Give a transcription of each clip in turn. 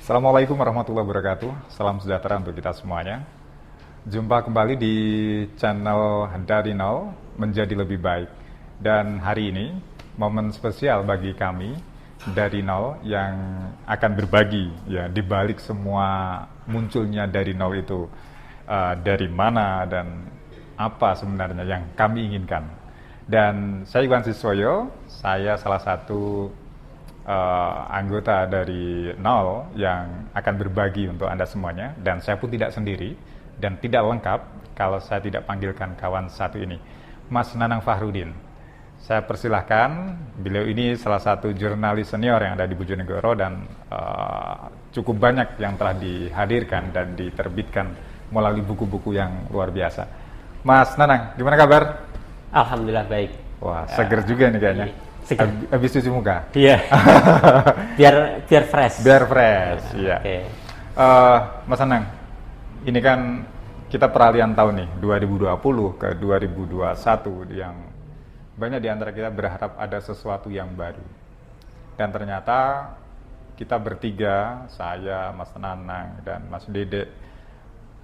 Assalamualaikum warahmatullahi wabarakatuh. Salam sejahtera untuk kita semuanya. Jumpa kembali di channel Dari Nol Menjadi Lebih Baik. Dan hari ini momen spesial bagi kami Dari Nol yang akan berbagi ya di balik semua munculnya Dari Nol itu, dari mana dan apa sebenarnya yang kami inginkan. Dan saya Iwan Siswoyo, saya salah satu anggota dari Nol yang akan berbagi untuk Anda semuanya, dan saya pun tidak sendiri dan tidak lengkap kalau saya tidak panggilkan kawan satu ini, Mas Nanang Fahrudin. Saya persilahkan, beliau ini salah satu jurnalis senior yang ada di Bojonegoro dan cukup banyak yang telah dihadirkan dan diterbitkan melalui buku-buku yang luar biasa. Mas Nanang, gimana kabar? Alhamdulillah baik. Wah, seger juga nih kayaknya. Habis cuci muka. Iya. biar fresh. Biar fresh, iya. Okay. Mas Anang, ini kan kita peralihan tahun nih, 2020 ke 2021, yang banyak di antara kita berharap ada sesuatu yang baru. Dan ternyata kita bertiga, saya, Mas Nanang, dan Mas Dede,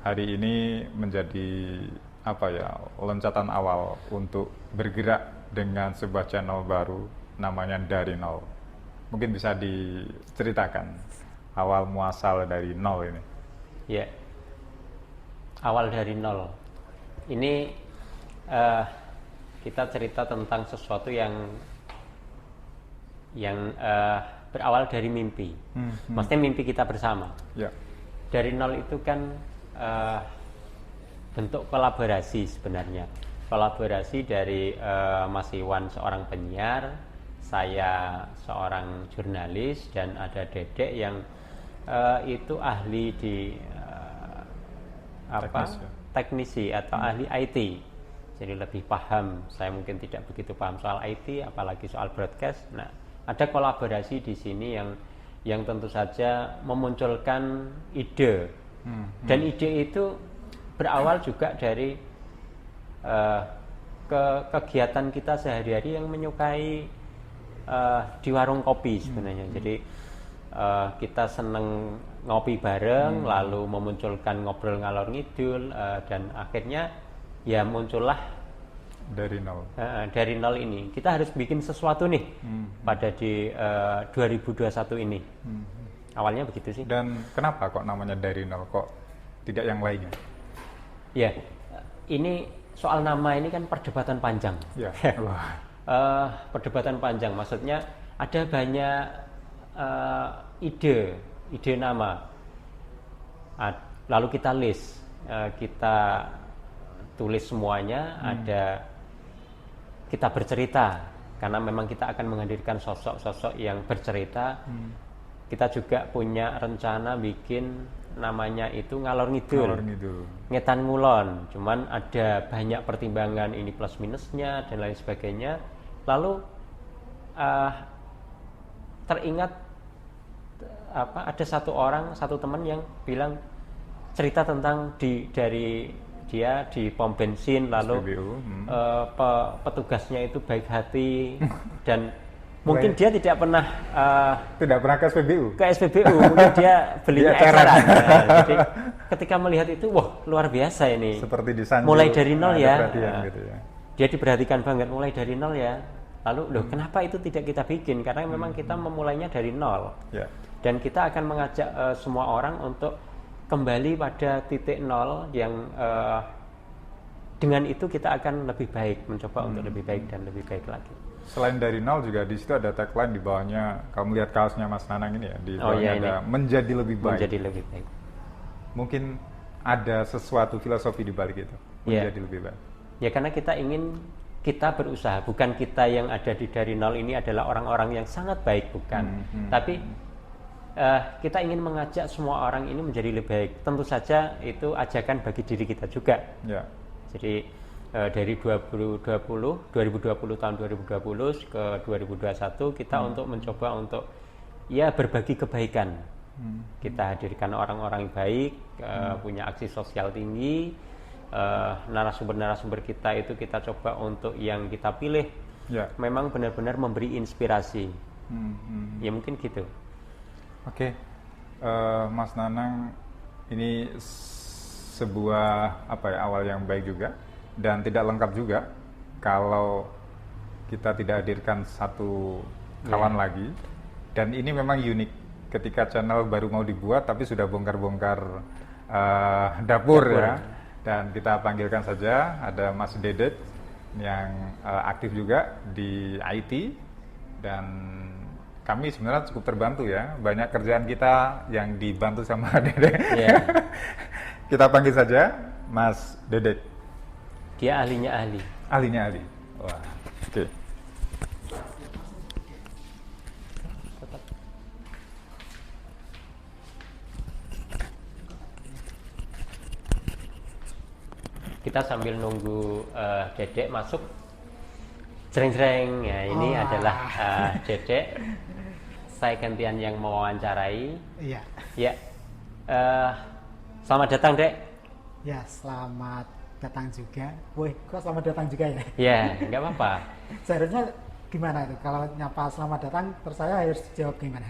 hari ini menjadi loncatan awal untuk bergerak dengan sebuah channel baru namanya Dari Nol. Mungkin bisa diceritakan awal muasal dari nol ini. Ya, awal dari nol. Ini kita cerita tentang sesuatu yang berawal dari mimpi. Maksudnya mimpi kita bersama. Ya. Dari nol itu kan bentuk kolaborasi sebenarnya. Kolaborasi dari Mas Iwan seorang penyiar, saya seorang jurnalis, dan ada Dedek yang itu ahli di teknisi atau ahli IT. Jadi lebih paham, saya mungkin tidak begitu paham soal IT, apalagi soal broadcast. Nah, ada kolaborasi di sini yang tentu saja memunculkan ide. Dan ide itu berawal juga dari kegiatan kita sehari-hari yang menyukai di warung kopi sebenarnya. Jadi kita seneng ngopi bareng, lalu memunculkan ngobrol ngalor ngidul, dan akhirnya ya muncullah Dari Nol. Dari nol ini. Kita harus bikin sesuatu nih pada di 2021 ini. Awalnya begitu sih. Dan kenapa kok namanya Dari Nol, kok tidak yang lainnya? Ya, ini soal nama ini kan perdebatan panjang. Ya. Perdebatan panjang, maksudnya ada banyak ide nama. Lalu kita list, kita tulis semuanya. Kita bercerita, karena memang kita akan menghadirkan sosok-sosok yang bercerita. Kita juga punya rencana bikin namanya itu ngalor ngidul, ngetan ngulon, cuman ada banyak pertimbangan ini plus minusnya dan lain sebagainya. Lalu teringat ada satu teman yang bilang cerita tentang dari dia di pom bensin, lalu petugasnya itu baik hati dan mungkin dia tidak pernah ke SPBU. Mungkin dia belinya eceran. Jadi ketika melihat itu, wah luar biasa ini. Seperti di Sanjil, mulai dari nol ya. Gitu ya. Dia diperhatikan banget, mulai dari nol ya. Lalu kenapa itu tidak kita bikin? Karena memang kita memulainya dari nol. Yeah. Dan kita akan mengajak semua orang untuk kembali pada titik nol yang dengan itu kita akan lebih baik, mencoba untuk lebih baik dan lebih baik lagi. Selain Dari Nol juga di situ ada tagline di bawahnya. Kamu lihat kaosnya Mas Nanang ini ya, di bawahnya ada menjadi lebih baik. Menjadi lebih baik. Mungkin ada sesuatu filosofi di balik itu, menjadi lebih baik. Ya, karena kita berusaha, bukan kita yang ada di Dari Nol ini adalah orang-orang yang sangat baik, bukan. Tapi kita ingin mengajak semua orang ini menjadi lebih baik. Tentu saja itu ajakan bagi diri kita juga. Ya. Jadi dari 2020 tahun 2020 ke 2021 kita untuk mencoba untuk ya berbagi kebaikan. Kita hadirkan orang-orang baik, punya aksi sosial tinggi. Narasumber-narasumber kita itu kita coba untuk yang kita pilih memang benar-benar memberi inspirasi. Ya mungkin gitu. Oke, Mas Nanang, ini sebuah awal yang baik juga dan tidak lengkap juga kalau kita tidak hadirkan satu kawan lagi. Dan ini memang unik ketika channel baru mau dibuat tapi sudah bongkar-bongkar dapur ya. Dan kita panggilkan saja ada Mas Dedet yang aktif juga di IT, dan kami sebenarnya cukup terbantu ya, banyak kerjaan kita yang dibantu sama Dedek. Kita panggil saja Mas Dedet. Dia ahlinya ahli. Ahlinya ahli. Wah, oke. Kita sambil nunggu Dedek masuk. Jreng-jreng, ya ini adalah Dedek. Saya gantian yang mewawancarai. Iya. Ya, selamat datang Dek. Ya, selamat datang juga. Woi, kok selamat datang juga ya? Ya, nggak apa-apa. Seharusnya gimana itu? Kalau nyapa selamat datang, terus saya harus jawab gimana?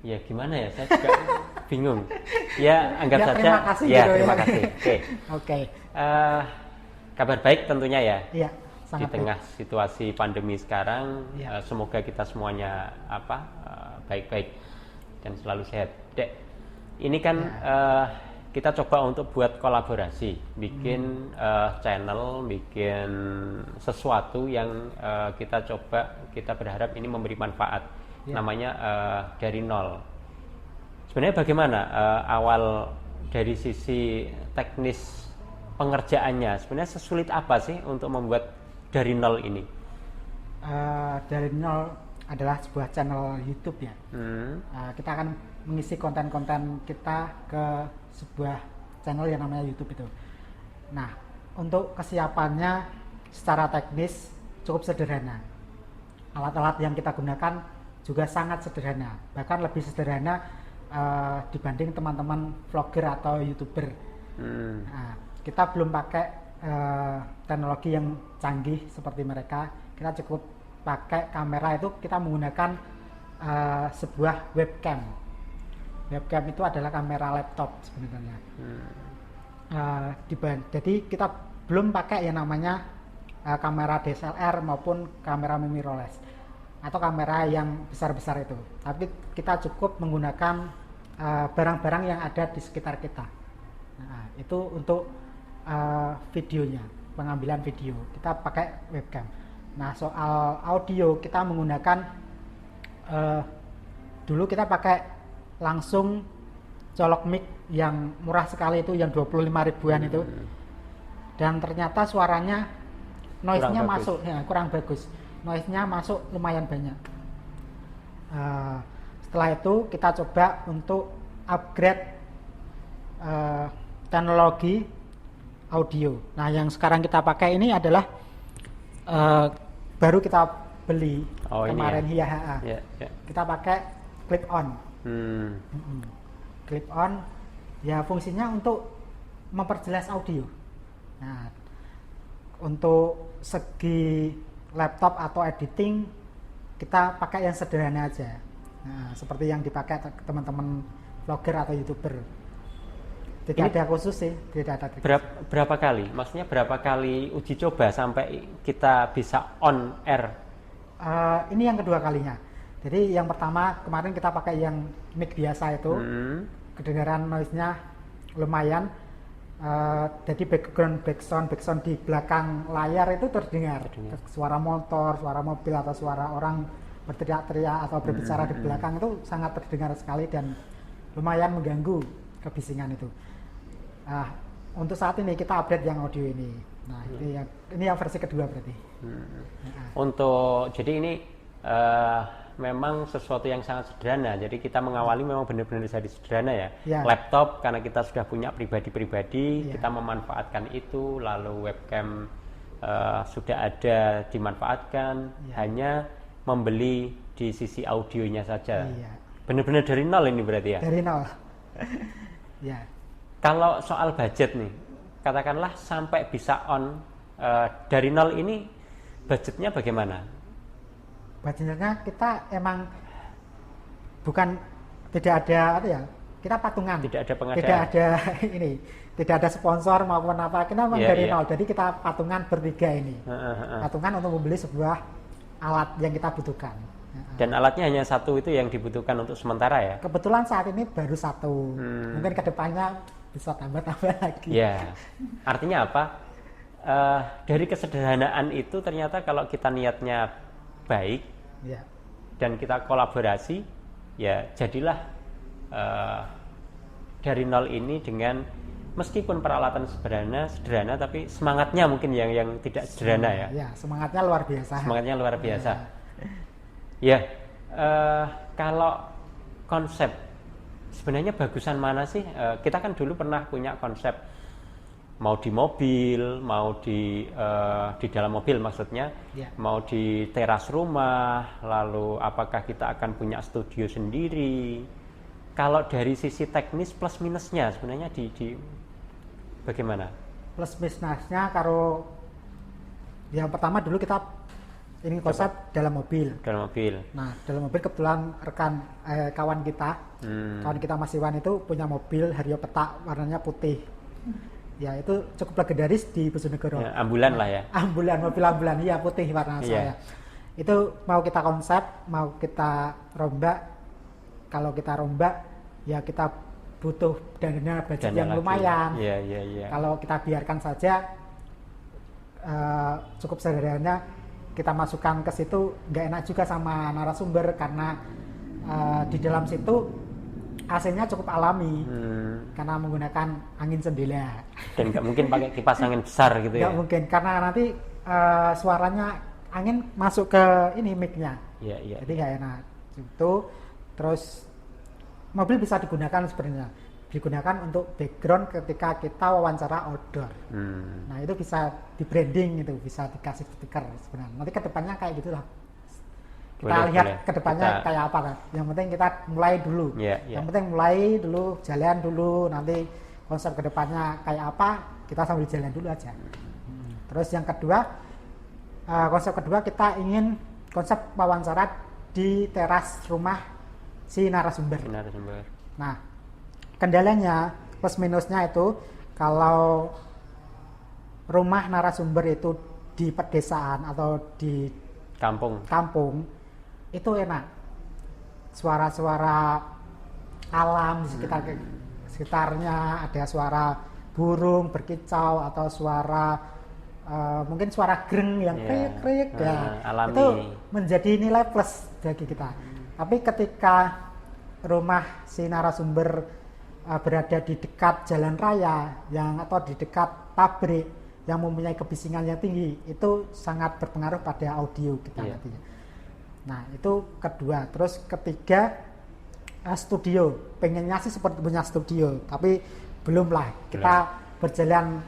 Ya gimana ya, saya juga bingung. Ya, anggap Ya, saja. terima kasih Ya, gitu terima ya. kasih. Oke. Oke. Kabar baik tentunya ya. Iya, Di sangat tengah situasi pandemi sekarang, Ya. semoga kita semuanya baik-baik dan selalu sehat. Dek, ini kan kita coba untuk buat kolaborasi, bikin channel, bikin sesuatu yang kita berharap ini memberi manfaat. Ya. Namanya dari nol. Sebenarnya bagaimana awal dari sisi teknis pengerjaannya? Sebenarnya sesulit apa sih untuk membuat dari nol ini? Dari nol adalah sebuah channel YouTube ya. Kita akan mengisi konten-konten kita ke sebuah channel yang namanya YouTube itu. Nah, untuk kesiapannya secara teknis cukup sederhana. Alat-alat yang kita gunakan juga sangat sederhana, bahkan lebih sederhana dibanding teman-teman vlogger atau YouTuber. Nah, kita belum pakai teknologi yang canggih seperti mereka. Kita cukup pakai kamera, itu kita menggunakan sebuah webcam. Webcam itu adalah kamera laptop sebenarnya. Jadi kita belum pakai yang namanya kamera DSLR maupun kamera mirrorless atau kamera yang besar-besar itu. Tapi kita cukup menggunakan barang-barang yang ada di sekitar kita. Nah, itu untuk videonya, pengambilan video. Kita pakai webcam. Nah, soal audio kita menggunakan dulu kita pakai langsung colok mic yang murah sekali itu, yang 25 ribuan itu. Dan ternyata suaranya noise-nya masuk, ya, kurang bagus. Noise-nya masuk lumayan banyak. Setelah itu kita coba untuk upgrade teknologi audio. Nah, yang sekarang kita pakai ini adalah baru kita beli kemarin. Ya. Kita pakai clip on. Clip on, ya fungsinya untuk memperjelas audio. Nah, untuk segi laptop atau editing kita pakai yang sederhana aja. Nah, seperti yang dipakai teman-teman vlogger atau YouTuber. Tidak ada khusus sih, tidak ada. Berapa kali? Maksudnya berapa kali uji coba sampai kita bisa on air? Ini yang kedua kalinya. Jadi yang pertama kemarin kita pakai yang mic biasa itu, kedengaran noise-nya lumayan. Jadi background di belakang layar itu terdengar. Suara motor, suara mobil atau suara orang berteriak-teriak atau berbicara di belakang itu sangat terdengar sekali dan lumayan mengganggu kebisingan itu. Untuk saat ini kita update yang audio ini. Nah, ini yang versi kedua berarti. Jadi ini memang sesuatu yang sangat sederhana. Jadi kita mengawali memang benar-benar jadi sederhana ya. Laptop karena kita sudah punya pribadi-pribadi, kita memanfaatkan itu. Lalu webcam sudah ada dimanfaatkan, hanya membeli di sisi audionya saja. Benar-benar dari nol ini berarti ya? Dari nol. Ya. Kalau soal budget nih, katakanlah sampai bisa on dari nol ini, budgetnya bagaimana? budgeternya kita emang bukan tidak ada apa ya, kita patungan, Tidak ada pengadaan. tidak ada ini, tidak ada sponsor maupun apa, kita memang dari nol, jadi kita patungan bertiga ini, patungan untuk membeli sebuah alat yang kita butuhkan. Dan alatnya hanya satu itu yang dibutuhkan untuk sementara ya? Kebetulan saat ini baru satu, mungkin kedepannya bisa tambah-tambah lagi. Ya, artinya apa? Dari kesederhanaan itu ternyata kalau kita niatnya baik Ya. dan kita kolaborasi, ya jadilah dari nol ini dengan meskipun peralatan sederhana tapi semangatnya mungkin yang tidak sederhana ya. Ya, semangatnya luar biasa. Semangatnya luar biasa. Ya, kalau konsep sebenarnya bagusan mana sih? Kita kan dulu pernah punya konsep mau di mobil, mau di dalam mobil maksudnya, Ya. mau di teras rumah, lalu apakah kita akan punya studio sendiri? Kalau dari sisi teknis plus minusnya sebenarnya di bagaimana? Plus minusnya kalau yang pertama dulu kita ini konsep dalam mobil. Dalam mobil. Nah, dalam mobil kebetulan rekan kawan kita Mas Iwan itu punya mobil Haryo Petak warnanya putih. Ya, itu cukup legendaris di Bojonegoro. Ya, ambulan lah ya. Mobil ambulan, iya putih warna saya. Itu mau kita konsep, mau kita rombak. Kalau kita rombak, ya kita butuh dana budget yang lumayan. Iya. Kalau kita biarkan saja cukup sederhana, kita masukkan ke situ nggak enak juga sama narasumber karena di dalam situ AC-nya cukup alami karena menggunakan angin jendela. Dan nggak mungkin pakai kipas angin besar gitu ya? Nggak mungkin karena nanti suaranya angin masuk ke ini mic-nya. Iya. Jadi nggak enak. Itu terus mobil bisa digunakan sebenarnya. Digunakan untuk background ketika kita wawancara outdoor. Nah, itu bisa di branding, itu bisa dikasih stiker sebenarnya. Nanti kedepannya kayak gitulah. Kita lihat kedepannya kayak apa kan. Yang penting kita mulai dulu. Yang penting mulai dulu, jalan dulu. Nanti konsep kedepannya kayak apa, kita sambil jalan dulu aja. Terus yang kedua, konsep kedua kita ingin konsep wawancara di teras rumah si narasumber. Nah, kendalanya plus minusnya itu kalau rumah narasumber itu di pedesaan atau di kampung itu enak, suara-suara alam di sekitarnya, ada suara burung berkicau atau suara mungkin suara gereng yang krik-krik itu menjadi nilai plus bagi kita. Tapi ketika rumah si narasumber berada di dekat jalan raya atau di dekat pabrik yang mempunyai kebisingan yang tinggi, itu sangat berpengaruh pada audio kita nantinya. Nah, itu kedua. Terus ketiga, studio. Pengennya sih seperti punya studio, tapi belum lah. Kita berjalan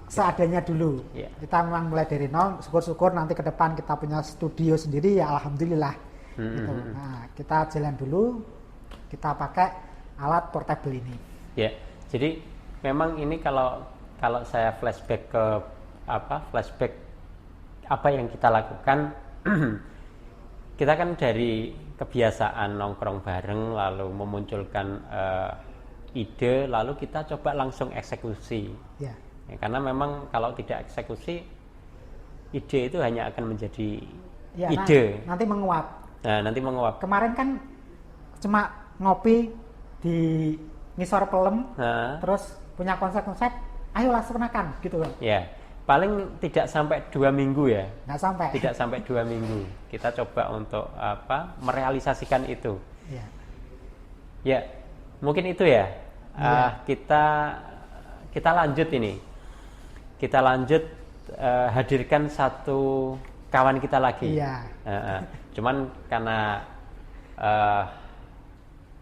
seadanya dulu. Kita memang mulai dari nol. Syukur-syukur nanti ke depan kita punya studio sendiri, ya alhamdulillah. Gitu. Nah, kita jalan dulu. Kita pakai alat portable ini. Ya, jadi memang ini kalau saya flashback ke apa yang kita lakukan, kita kan dari kebiasaan nongkrong bareng, lalu memunculkan ide, lalu kita coba langsung eksekusi. Ya, karena memang kalau tidak eksekusi, ide itu hanya akan menjadi ide. Nanti menguap. Nah, nanti menguap. Kemarin kan cuma ngopi di ngisor pelem, terus punya konsep-konsep, ayo laksanakan gitu kan. Ya, paling tidak sampai 2 minggu ya. Nggak sampai. Tidak sampai 2 minggu. Kita coba untuk merealisasikan itu. Ya, mungkin itu ya. Kita lanjut ini. Kita lanjut hadirkan satu kawan kita lagi. Cuman karena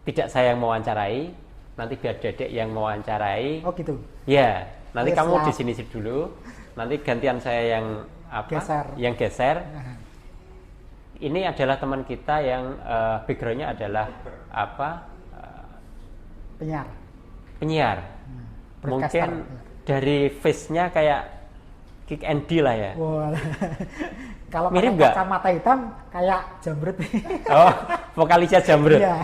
tidak saya yang mewawancarai, nanti biar Dedek yang mewawancarai. Oh gitu. Ya, nanti kamu di sini dulu. Nanti gantian saya yang geser. Ini adalah teman kita yang backgroundnya adalah penyiar. Mungkin dari face-nya kayak Kick and D lah ya. Wah. Kalau Mirip pakai nggak? kacamata hitam kayak Jamrut. Oh, vokalisnya Jamrut. Iya.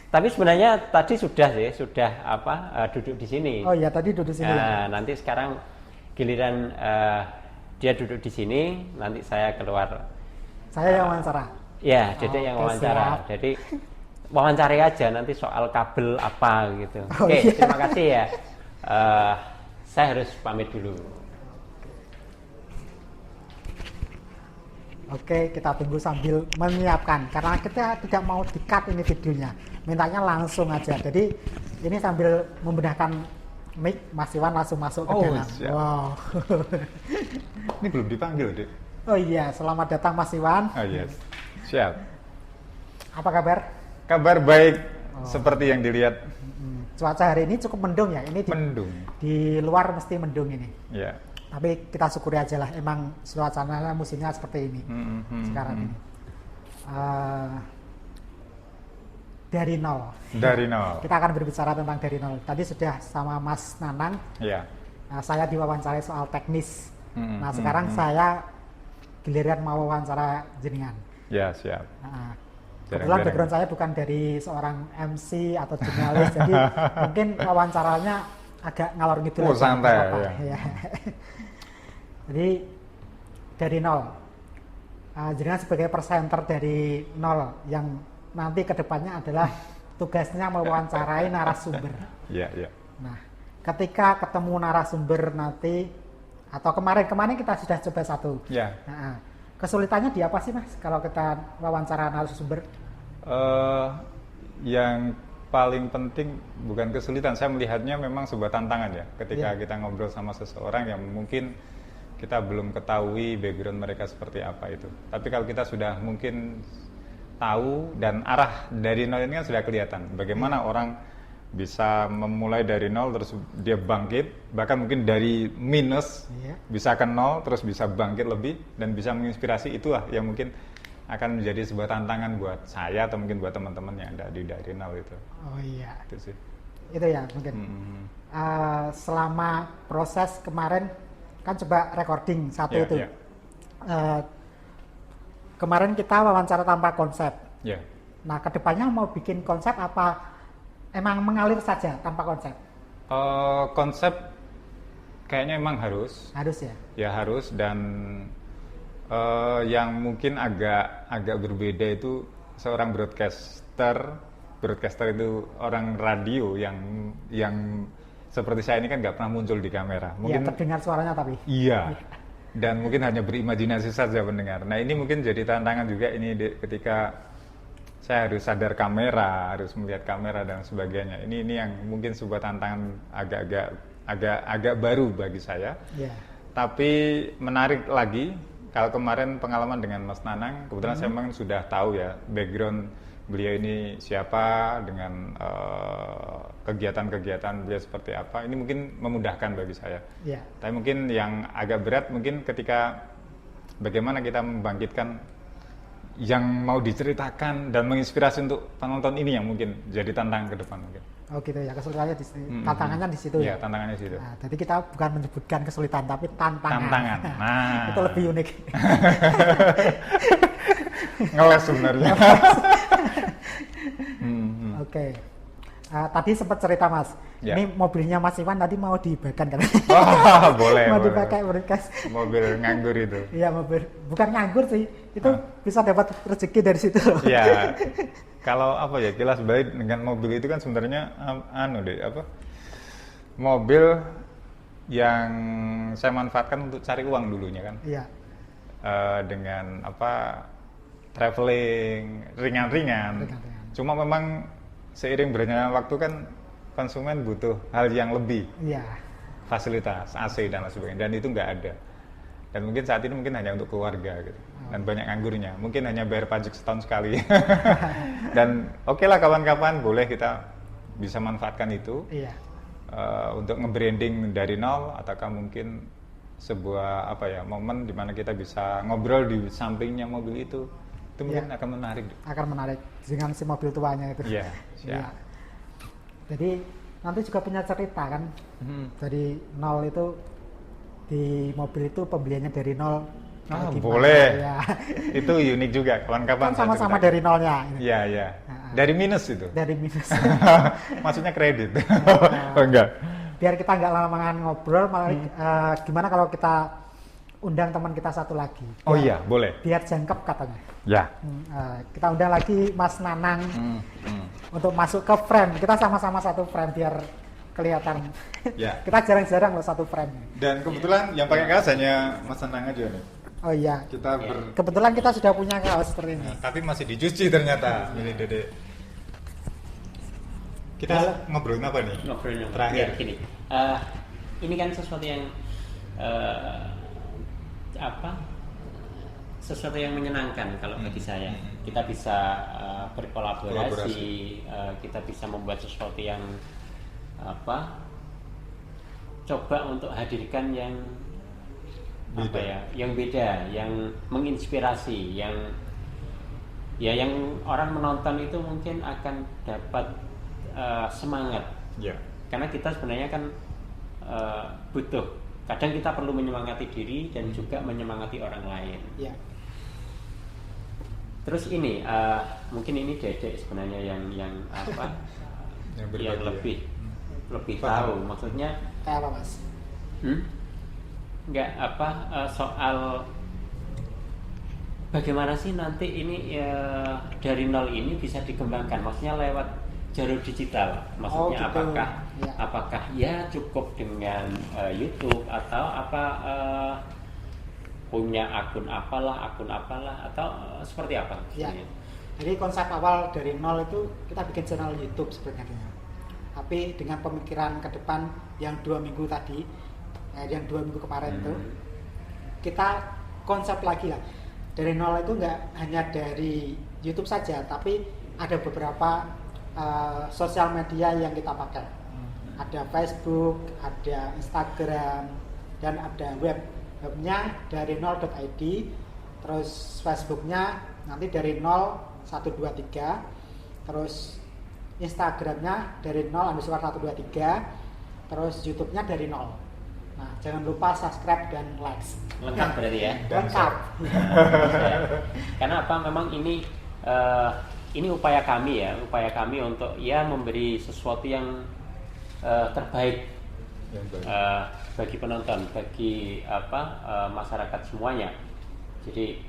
Tapi sebenarnya tadi sudah duduk di sini. Oh iya, tadi duduk sini. Nah, nanti sekarang giliran dia duduk di sini, nanti saya keluar. Saya yang wawancara. Ya, Dede yang Oke, wawancara. siap. Jadi wawancari aja nanti soal kabel apa gitu. Oh, Oke, iya. terima kasih ya. Saya harus pamit dulu. Oke, kita tunggu sambil menyiapkan karena kita tidak mau di-cut ini videonya. Mintanya langsung aja. Jadi ini sambil membenahkan mic, Mas Iwan langsung masuk ke Oh, dalam. siap. Wow. Ini belum dipanggil, Dek. Oh iya, selamat datang Mas Iwan. Oh yes, siap. Apa kabar? Kabar baik, seperti yang dilihat. Cuaca hari ini cukup mendung ya. Ini Mendung. di luar mesti mendung ini. Ya. Tapi kita syukuri aja lah. Emang suasananya musimnya seperti ini sekarang ini. Dari nol. Dari nol. Kita akan berbicara tentang dari nol. Tadi sudah sama Mas Nanang. Ya. Saya diwawancarai soal teknis. Hmm, Nah sekarang saya giliran mau wawancara jenengan. Ya, siap. Nah, kebetulan Jarang-jarang. background saya bukan dari seorang MC atau jurnalis, jadi mungkin wawancaranya agak ngalor ngidul. Oh, aja, santai, nggak apa-apa, ya. ya. Jadi dari nol, jenengan sebagai presenter dari nol yang nanti kedepannya adalah tugasnya mewawancarai narasumber. Ya, ya. Nah, ketika ketemu narasumber nanti atau kemarin kita sudah coba satu. Ya. Nah, kesulitannya di apa sih Mas kalau kita wawancara narasumber? Yang paling penting bukan kesulitan, saya melihatnya memang sebuah tantangan ya. Ketika Iya. kita ngobrol sama seseorang yang mungkin kita belum ketahui background mereka seperti apa itu. Tapi kalau kita sudah mungkin tahu dan arah dari nol ini kan sudah kelihatan. Bagaimana orang bisa memulai dari nol terus dia bangkit, bahkan mungkin dari minus Iya. bisa ke nol terus bisa bangkit lebih dan bisa menginspirasi. Itulah yang mungkin akan menjadi sebuah tantangan buat saya atau mungkin buat teman-teman yang ada di dari nol itu. Oh iya, Itu sih. itu ya mungkin. Selama proses kemarin kan coba recording satu Ya, itu. ya. Kemarin kita wawancara tanpa konsep. Ya. Nah kedepannya mau bikin konsep apa emang mengalir saja tanpa konsep? Konsep kayaknya emang harus. Harus ya. Ya harus, dan yang mungkin agak berbeda itu seorang broadcaster itu orang radio yang seperti saya ini kan nggak pernah muncul di kamera. Iya, Mungkin terdengar suaranya tapi. iya. Dan mungkin hanya berimajinasi saja pendengar. Nah ini mungkin jadi tantangan juga ini ketika saya harus sadar kamera, harus melihat kamera dan sebagainya. Ini yang mungkin sebuah tantangan agak baru bagi saya. Iya. Tapi menarik lagi, kalau kemarin pengalaman dengan Mas Nanang, kebetulan saya memang sudah tahu ya background beliau ini siapa, dengan kegiatan-kegiatan beliau seperti apa. Ini mungkin memudahkan bagi saya. Iya. Tapi mungkin yang agak berat mungkin ketika bagaimana kita membangkitkan yang mau diceritakan dan menginspirasi untuk penonton ini yang mungkin jadi tantangan ke depan mungkin. Oh gitu ya, kesulitannya di situ. Tantangannya di situ Iya, ya. tantangannya di situ. Nah, jadi kita bukan menyebutkan kesulitan tapi tantangan. Tantangan. Nah. Itu lebih unik. Ngeles sebenarnya. Oke. Tadi sempat cerita Mas, Ya. ini mobilnya Mas Iwan tadi mau dihibahkan kan? Oh, boleh. Mau boleh. dipakai broadcast. Mobil nganggur itu. Iya mobil, bukan nganggur sih, itu bisa dapat rezeki dari situ loh. Ya, kalau apa ya, kilas balik dengan mobil itu kan sebenarnya mobil yang saya manfaatkan untuk cari uang dulunya kan. Iya. Dengan traveling ringan-ringan. Ringan-ringan. Cuma memang seiring berjalannya waktu kan konsumen butuh hal yang lebih, Iya. fasilitas AC dan lain sebagainya, dan itu nggak ada. Dan mungkin saat ini mungkin hanya untuk keluarga gitu, dan banyak nganggurnya, mungkin hanya bayar pajak setahun sekali. Dan oke lah, kawan-kawan boleh kita bisa manfaatkan itu Iya. untuk nge-branding dari nol, ataukah mungkin sebuah momen di mana kita bisa ngobrol di sampingnya mobil itu mungkin akan menarik. Akan menarik dengan si mobil tuanya itu. Iya, siap. Iya. Jadi nanti juga punya cerita kan, dari nol itu di mobil itu pembeliannya dari nol. Ah, Gimana? boleh. Ya. Itu unik juga. Kapan-kapan Kan saya sama-sama cerita. dari nolnya. Iya, iya. Dari minus itu. Dari minus. Maksudnya kredit. Oh enggak. Biar kita nggak lama-lama ngobrol, malah gimana kalau kita undang teman kita satu lagi? Oh iya, boleh. Biar jangkep katanya. Ya. Kita undang lagi Mas Nanang untuk masuk ke frame. Kita sama-sama satu frame biar kelihatan. Ya. Kita jarang-jarang loh satu frame. Dan kebetulan yang pakai kaos hanya Mas Nanang aja nih. Oh iya. Kita Kebetulan kita sudah punya kaos seperti ini. tapi masih dicuci ternyata. Ini Dede. Kita ngobrolin apa nih? Ngobrolnya Terakhir. ya, gini. Ini kan sesuatu yang sesuatu yang menyenangkan kalau bagi saya. Kita bisa berkolaborasi, kita bisa membuat sesuatu yang coba untuk hadirkan yang yang beda, yang menginspirasi, yang orang menonton itu mungkin akan dapat semangat. Ya. Karena kita sebenarnya kan butuh. Kadang kita perlu menyemangati diri dan juga menyemangati orang lain. Ya. Terus ini mungkin ini Dedek sebenarnya yang yang lebih Paham. tahu. Maksudnya Kayak apa Mas? nggak soal bagaimana sih nanti ini dari nol ini bisa dikembangkan. Maksudnya lewat jalur digital. Maksudnya gitu. apakah ya cukup dengan YouTube atau punya akun apalah atau seperti apa? Ya. Jadi konsep awal dari nol itu kita bikin channel YouTube sebenarnya. Tapi dengan pemikiran ke depan yang 2 minggu tadi, yang 2 minggu kemarin itu, kita konsep lagi lah. Dari nol itu nggak hanya dari YouTube saja, tapi ada beberapa sosial media yang kita pakai. Ada Facebook, ada Instagram, dan ada webnya dari nol.id, terus Facebooknya nanti dari 0123, terus Instagramnya dari 0_123, terus YouTube-nya dari 0. Nah, jangan lupa subscribe dan likes. Lengkap berarti ya? Lengkap. Karena memang ini upaya kami untuk memberi sesuatu yang terbaik bagi penonton, bagi masyarakat semuanya. Jadi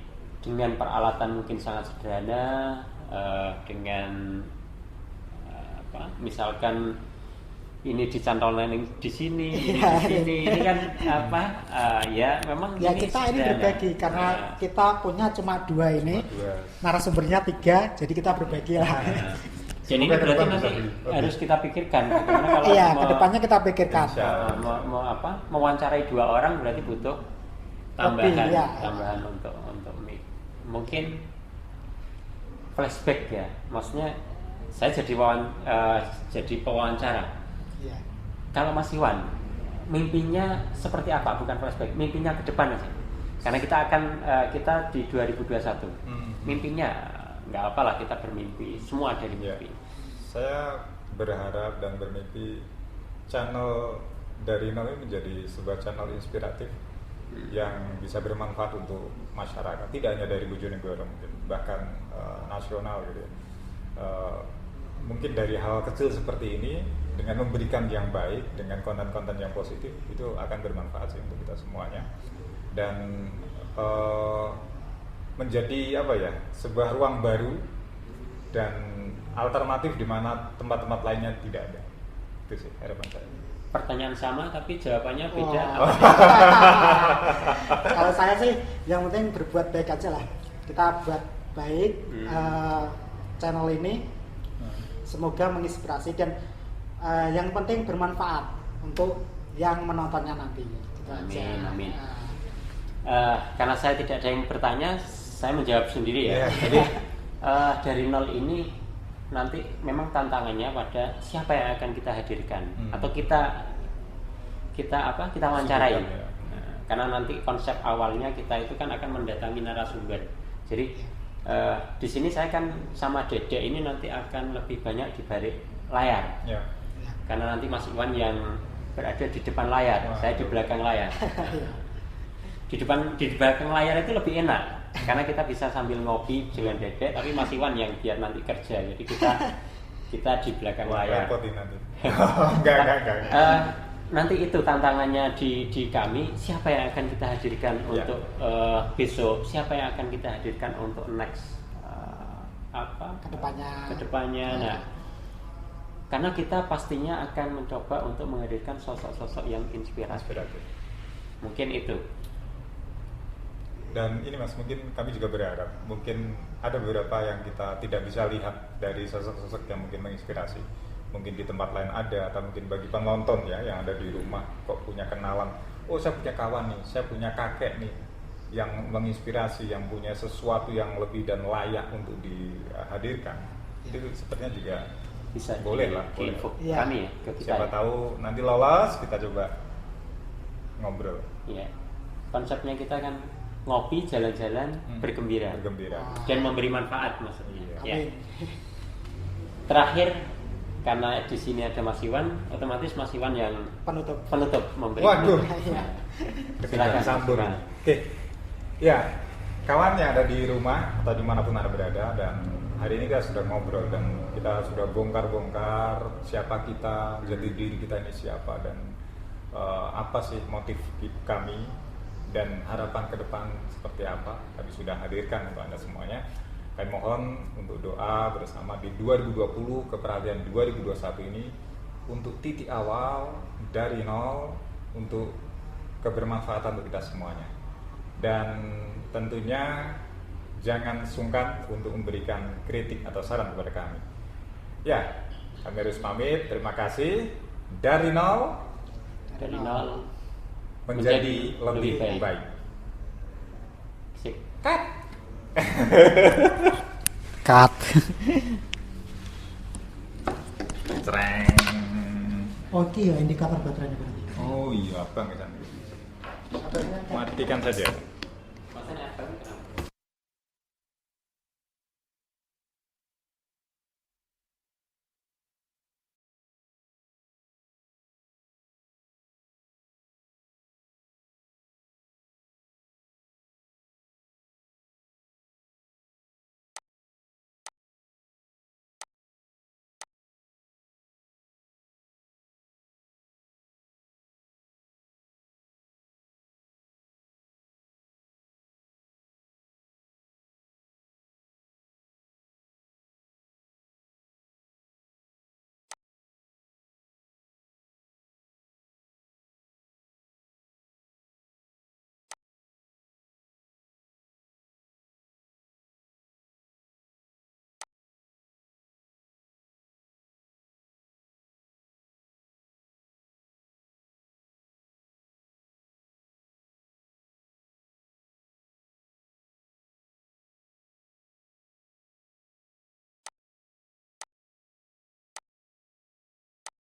dengan peralatan mungkin sangat sederhana, dengan misalkan ini dicantolkan di sini, ini kan memang ya kita ini berbagi karena kita punya cuma 2 ini, narasumbernya 3, jadi kita berbagi lah. Jadi ini berarti nanti harus kita pikirkan bagaimana kalau kedepannya kita pikirkan. Mewawancarai 2 orang berarti butuh tambahan untuk mungkin flashback ya, maksudnya saya jadi pewawancara. Ya. Kalau Mas Iwan, mimpinya seperti apa? Bukan flashback, mimpinya ke depan aja. Karena kita di 2021, mimpinya nggak apalah, kita bermimpi, semua dari mimpi. Saya berharap dan bermimpi channel dari nol ini menjadi sebuah channel inspiratif yang bisa bermanfaat untuk masyarakat, tidak hanya dari Bojonegoro, mungkin bahkan nasional gitu ya. Mungkin dari hal kecil seperti ini, dengan memberikan yang baik, dengan konten-konten yang positif, itu akan bermanfaat sih untuk kita semuanya, dan menjadi sebuah ruang baru dan alternatif di mana tempat-tempat lainnya tidak ada. Itu sih harapan saya. Pertanyaan sama tapi jawabannya beda. Kalau saya sih yang penting berbuat baik aja lah. Kita buat baik channel ini, semoga menginspirasi dan yang penting bermanfaat untuk yang menontonnya nanti. Amin. Karena saya tidak ada yang bertanya, saya menjawab sendiri ya. Jadi dari nol ini nanti memang tantangannya pada siapa yang akan kita hadirkan atau kita wawancarai. Karena nanti konsep awalnya kita itu kan akan mendatangi narasumber. Jadi di sini saya kan sama Dede ini nanti akan lebih banyak di balik layar. Karena nanti Mas Iwan yang berada di depan layar, saya di belakang layar. Di belakang layar itu lebih enak karena kita bisa sambil ngopi jalan dedek, tapi Mas Iwan yang biar nanti kerja, jadi kita di belakang layar. Repot ini nanti. Enggak. Nanti itu tantangannya di kami, siapa yang akan kita hadirkan untuk besok, siapa yang akan kita hadirkan untuk next kedepannya. Nah, karena kita pastinya akan mencoba untuk menghadirkan sosok-sosok yang inspiratif. Mungkin itu. Dan ini Mas, mungkin kami juga berharap, mungkin ada beberapa yang kita tidak bisa lihat dari sosok-sosok yang mungkin menginspirasi. Mungkin di tempat lain ada, atau mungkin bagi penonton ya yang ada di rumah kok punya kenalan, oh saya punya kawan nih, saya punya kakek nih yang menginspirasi, yang punya sesuatu yang lebih dan layak untuk dihadirkan. Itu sepertinya juga Bisa boleh lah, boleh. Kami ya, ke kita. Siapa tahu nanti lolos, kita coba ngobrol. Iya. Konsepnya kita kan ngopi, jalan-jalan, bergembira dan memberi manfaat maksudnya. Ya. Terakhir, karena di sini ada Mas Iwan, otomatis Mas Iwan yang penutup memberi. Waduh. Silakan sambur. Oke. Ya, kawan yang ada di rumah atau dimanapun Anda berada, dan hari ini kita sudah ngobrol dan kita sudah bongkar-bongkar siapa kita, jati diri kita ini siapa, dan apa sih motif kami dan harapan ke depan seperti apa. Kami sudah hadirkan untuk Anda semuanya. Kami mohon untuk doa bersama di 2020 ke peralihan 2021 ini untuk titik awal dari nol untuk kebermanfaatan untuk kita semuanya. Dan tentunya jangan sungkan untuk memberikan kritik atau saran kepada kami. Ya, kami harus pamit. Terima kasih. Dari nol menjadi lebih baik. Sip. Cut. Cereng. Oke ya, indikator baterainya berarti. Oh iya, Bang. Matikan saja.